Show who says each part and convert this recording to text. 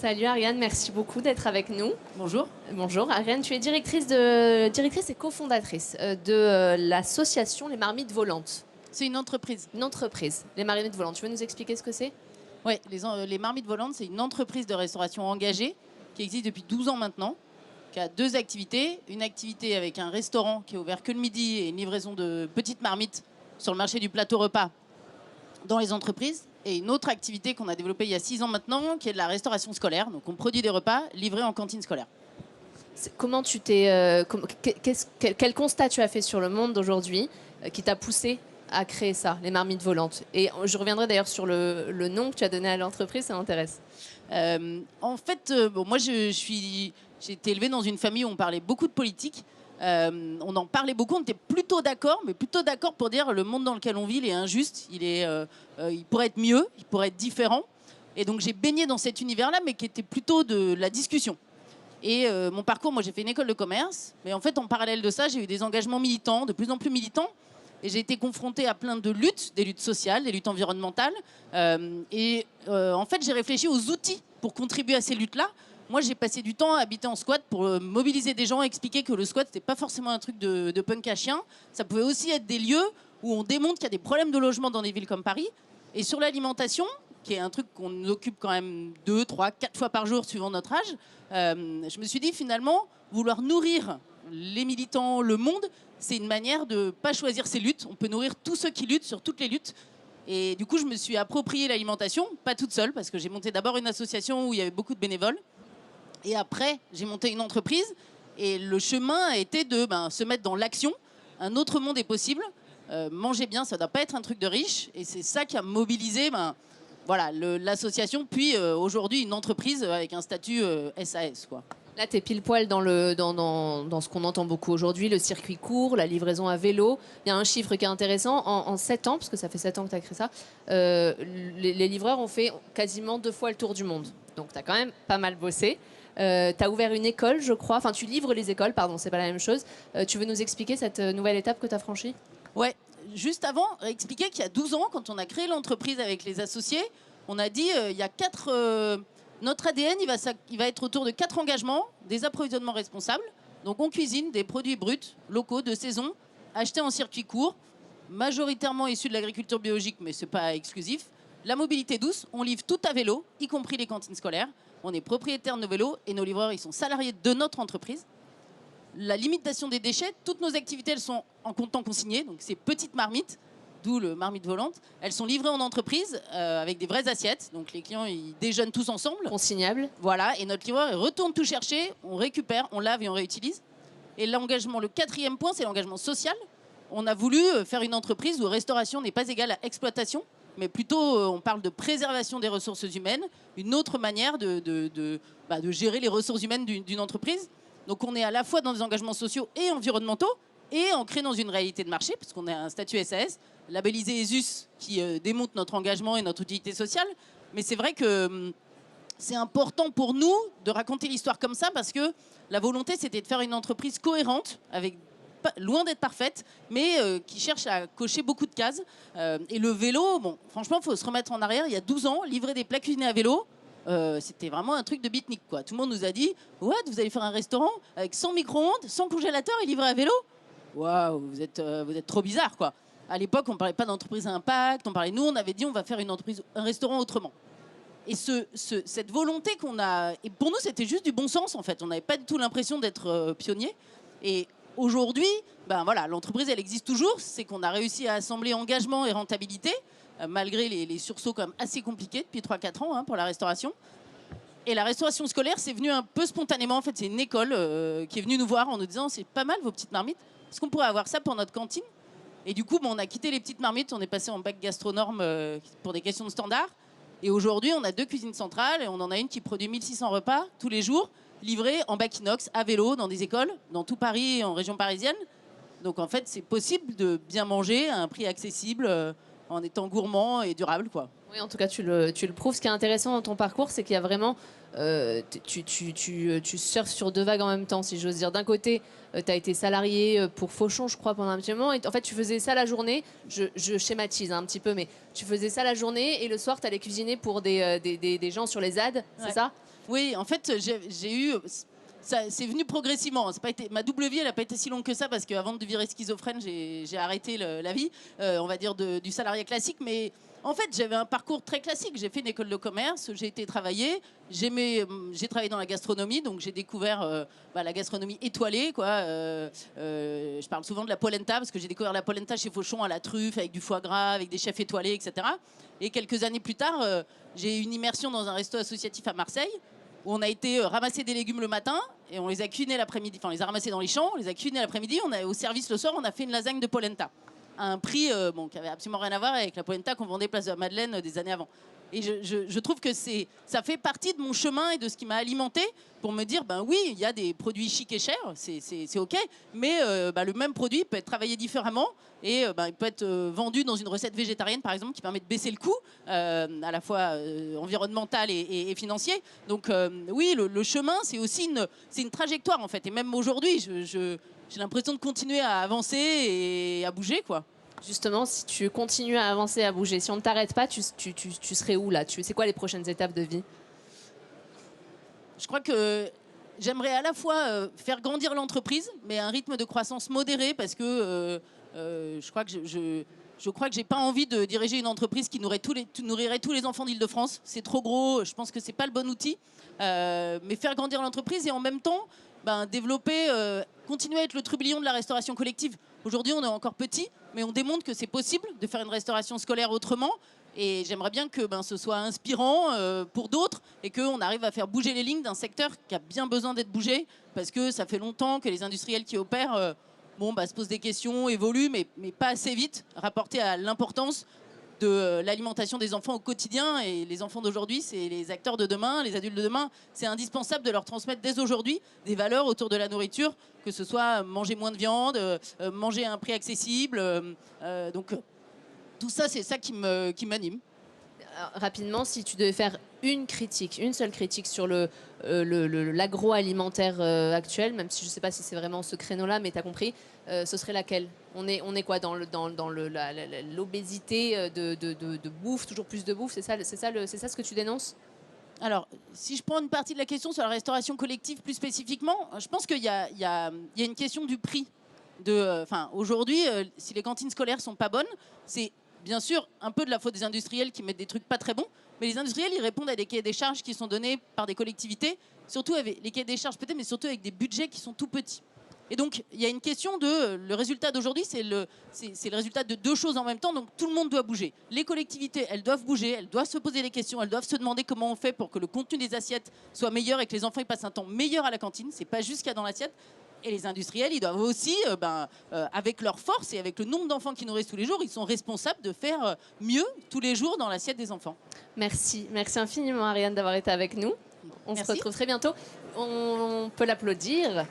Speaker 1: Salut Ariane, merci beaucoup d'être avec nous.
Speaker 2: Bonjour.
Speaker 1: Bonjour Ariane, tu es directrice et cofondatrice de l'association Les Marmites Volantes.
Speaker 2: C'est une entreprise.
Speaker 1: Une entreprise, Les Marmites Volantes. Tu veux nous expliquer ce que c'est?
Speaker 2: Oui, les Marmites Volantes, c'est une entreprise de restauration engagée qui existe depuis 12 ans maintenant, qui a deux activités. Une activité avec un restaurant qui est ouvert que le midi et une livraison de petites marmites sur le marché du plateau repas dans les entreprises. Et une autre activité qu'on a développée il y a 6 ans maintenant, qui est de la restauration scolaire. Donc on produit des repas livrés en cantine scolaire.
Speaker 1: Comment tu t'es, quel constat tu as fait sur le monde d'aujourd'hui qui t'a poussé à créer ça, les Marmites Volantes? Et je reviendrai d'ailleurs sur le nom que tu as donné à l'entreprise, ça m'intéresse.
Speaker 2: En fait, moi j'ai été élevée dans une famille où on parlait beaucoup de politique. On en parlait beaucoup, on était plutôt d'accord, mais plutôt d'accord pour dire le monde dans lequel on vit, il est injuste, il pourrait être mieux, il pourrait être différent. Et donc j'ai baigné dans cet univers-là, mais qui était plutôt de la discussion. Et mon parcours, moi j'ai fait une école de commerce, mais en fait en parallèle de ça, j'ai eu des engagements militants, de plus en plus militants. Et j'ai été confrontée à plein de luttes, des luttes sociales, des luttes environnementales. En fait, j'ai réfléchi aux outils pour contribuer à ces luttes-là. Moi, j'ai passé du temps à habiter en squat pour mobiliser des gens, expliquer que le squat, c'était pas forcément un truc de punk à chien. Ça pouvait aussi être des lieux où on démontre qu'il y a des problèmes de logement dans des villes comme Paris. Et sur l'alimentation, qui est un truc qu'on nous occupe quand même 2, 3, 4 fois par jour suivant notre âge, je me suis dit finalement, vouloir nourrir les militants, le monde, c'est une manière de ne pas choisir ses luttes. On peut nourrir tous ceux qui luttent sur toutes les luttes. Et du coup, je me suis approprié l'alimentation, pas toute seule, parce que j'ai monté d'abord une association où il y avait beaucoup de bénévoles. Et après, j'ai monté une entreprise. Et le chemin a été de se mettre dans l'action. Un autre monde est possible. Manger bien, ça ne doit pas être un truc de riche. Et c'est ça qui a mobilisé voilà, l'association, puis aujourd'hui une entreprise avec un statut SAS, quoi.
Speaker 1: Là, tu es pile poil dans ce qu'on entend beaucoup aujourd'hui, le circuit court, la livraison à vélo. Il y a un chiffre qui est intéressant. En 7 ans, parce que ça fait 7 ans que tu as créé ça, les livreurs ont fait quasiment 2 fois le tour du monde. Donc, tu as quand même pas mal bossé. Tu as ouvert une école, je crois. Enfin, tu livres les écoles, pardon, c'est pas la même chose. Tu veux nous expliquer cette nouvelle étape que tu as franchie?
Speaker 2: Ouais, juste avant, expliquer qu'il y a 12 ans, quand on a créé l'entreprise avec les associés, on a dit il y a 4... Notre ADN, il va être autour de 4 engagements, des approvisionnements responsables. Donc on cuisine des produits bruts, locaux, de saison, achetés en circuit court, majoritairement issus de l'agriculture biologique, mais ce n'est pas exclusif. La mobilité douce, on livre tout à vélo, y compris les cantines scolaires. On est propriétaire de nos vélos et nos livreurs, ils sont salariés de notre entreprise. La limitation des déchets, toutes nos activités, elles sont en temps consigné, donc ces petites marmites, d'où le marmite volante. Elles sont livrées en entreprise avec des vraies assiettes. Donc les clients, ils déjeunent tous ensemble.
Speaker 1: Consignable.
Speaker 2: Voilà, et notre livreur, il retourne tout chercher, on récupère, on lave et on réutilise. Et l'engagement, le 4e point, c'est l'engagement social. On a voulu faire une entreprise où restauration n'est pas égale à exploitation, mais plutôt on parle de préservation des ressources humaines, une autre manière de gérer les ressources humaines d'une entreprise. Donc on est à la fois dans des engagements sociaux et environnementaux, et ancré dans une réalité de marché, parce qu'on a un statut SAS, labellisé ESUS, qui démontre notre engagement et notre utilité sociale. Mais c'est vrai que c'est important pour nous de raconter l'histoire comme ça, parce que la volonté, c'était de faire une entreprise cohérente, loin d'être parfaite, mais qui cherche à cocher beaucoup de cases. Et le vélo, bon, franchement, il faut se remettre en arrière. Il y a 12 ans, livrer des plats cuisinés à vélo, c'était vraiment un truc de beatnik, quoi. Tout le monde nous a dit « What, vous allez faire un restaurant avec 100 micro-ondes, 100 congélateurs et livré à vélo ?» Waouh, vous êtes trop bizarre, quoi. À l'époque, on ne parlait pas d'entreprise à impact. Nous, on avait dit on va faire un restaurant autrement. Et cette volonté qu'on a, et pour nous, c'était juste du bon sens, en fait. On n'avait pas du tout l'impression d'être pionnier. Et aujourd'hui, voilà, l'entreprise, elle existe toujours. C'est qu'on a réussi à assembler engagement et rentabilité, malgré les sursauts quand même assez compliqués depuis 3-4 ans pour la restauration. Et la restauration scolaire, c'est venu un peu spontanément. En fait, c'est une école qui est venue nous voir en nous disant c'est pas mal vos petites marmites. Est-ce qu'on pourrait avoir ça pour notre cantine? Et du coup, on a quitté les petites marmites, on est passé en bac gastronorme pour des questions de standard. Et aujourd'hui, on a 2 cuisines centrales et on en a une qui produit 1600 repas tous les jours, livrés en bac inox, à vélo, dans des écoles, dans tout Paris et en région parisienne. Donc en fait, c'est possible de bien manger à un prix accessible en étant gourmand et durable, quoi.
Speaker 1: Oui, en tout cas, tu le prouves. Ce qui est intéressant dans ton parcours, c'est qu'il y a vraiment... tu surfes sur 2 vagues en même temps, si j'ose dire. D'un côté, tu as été salarié pour Fauchon, je crois, pendant un petit moment. Et en fait, tu faisais ça la journée. Je schématise un petit peu, mais tu faisais ça la journée et le soir, tu allais cuisiner pour des gens sur les ZAD, c'est ça?
Speaker 2: Oui, en fait, j'ai eu. C'est venu progressivement. C'est pas été, ma double vie, elle n'a pas été si longue que ça parce qu'avant de virer schizophrène, j'ai arrêté la vie, on va dire, du salariat classique. Mais en fait, j'avais un parcours très classique. J'ai fait une école de commerce, j'ai été travailler, j'ai travaillé dans la gastronomie, donc j'ai découvert la gastronomie étoilée, quoi. Je parle souvent de la polenta parce que j'ai découvert la polenta chez Fauchon à la truffe, avec du foie gras, avec des chefs étoilés, etc. Et quelques années plus tard, j'ai eu une immersion dans un resto associatif à Marseille, où on a été ramasser des légumes le matin et on les a cuisinés l'après-midi. Enfin, on les a ramassés dans les champs, on les a cuisinés l'après-midi. Au service le soir, on a fait une lasagne de polenta à un prix qui avait absolument rien à voir avec la polenta qu'on vendait place de la Madeleine des années avant. Et je trouve que ça fait partie de mon chemin et de ce qui m'a alimenté pour me dire, ben oui, il y a des produits chics et chers, c'est OK, mais le même produit peut être travaillé différemment et il peut être vendu dans une recette végétarienne, par exemple, qui permet de baisser le coût, à la fois environnemental et financier. Donc oui, le chemin, c'est aussi une trajectoire, en fait. Et même aujourd'hui, j'ai l'impression de continuer à avancer et à bouger, quoi.
Speaker 1: Justement, si tu continues à avancer, à bouger, si on ne t'arrête pas, tu serais où là? C'est quoi les prochaines étapes de vie?
Speaker 2: Je crois que j'aimerais à la fois faire grandir l'entreprise, mais à un rythme de croissance modéré, parce que je crois que j'ai pas envie de diriger une entreprise qui nourrirait tous les enfants d'Île-de-France. C'est trop gros, je pense que c'est pas le bon outil. Mais faire grandir l'entreprise et en même temps développer, continuer à être le trublion de la restauration collective. Aujourd'hui, on est encore petit, mais on démontre que c'est possible de faire une restauration scolaire autrement. Et j'aimerais bien que ce soit inspirant pour d'autres et qu'on arrive à faire bouger les lignes d'un secteur qui a bien besoin d'être bougé, parce que ça fait longtemps que les industriels qui opèrent se posent des questions, évoluent, mais pas assez vite, rapporté à l'importance de l'alimentation des enfants au quotidien. Et les enfants d'aujourd'hui, c'est les acteurs de demain, les adultes de demain. C'est indispensable de leur transmettre dès aujourd'hui des valeurs autour de la nourriture, que ce soit manger moins de viande, manger à un prix accessible. Donc tout ça, c'est ça qui m'anime.
Speaker 1: Rapidement, si tu devais faire une seule critique sur l'agroalimentaire actuel, même si je ne sais pas si c'est vraiment ce créneau-là, mais tu as compris, ce serait laquelle? On est quoi dans l'obésité de bouffe, toujours plus de bouffe, c'est ça ce que tu dénonces?
Speaker 2: Alors, si je prends une partie de la question sur la restauration collective plus spécifiquement, je pense qu'il y a une question du prix. Aujourd'hui, si les cantines scolaires sont pas bonnes, c'est bien sûr un peu de la faute des industriels qui mettent des trucs pas très bons, mais les industriels, ils répondent à des cahiers des charges qui sont donnés par des collectivités, surtout avec les cahiers des charges peut-être, mais surtout avec des budgets qui sont tout petits. Et donc, il y a une question le résultat d'aujourd'hui, c'est le résultat de deux choses en même temps, donc tout le monde doit bouger. Les collectivités, elles doivent bouger, elles doivent se poser des questions, elles doivent se demander comment on fait pour que le contenu des assiettes soit meilleur et que les enfants y passent un temps meilleur à la cantine. C'est pas juste ce qu'il y a dans l'assiette. Et les industriels, ils doivent aussi, avec leur force et avec le nombre d'enfants qu'ils nourrissent tous les jours, ils sont responsables de faire mieux tous les jours dans l'assiette des enfants.
Speaker 1: Merci infiniment Ariane d'avoir été avec nous. On se retrouve très bientôt. On peut l'applaudir.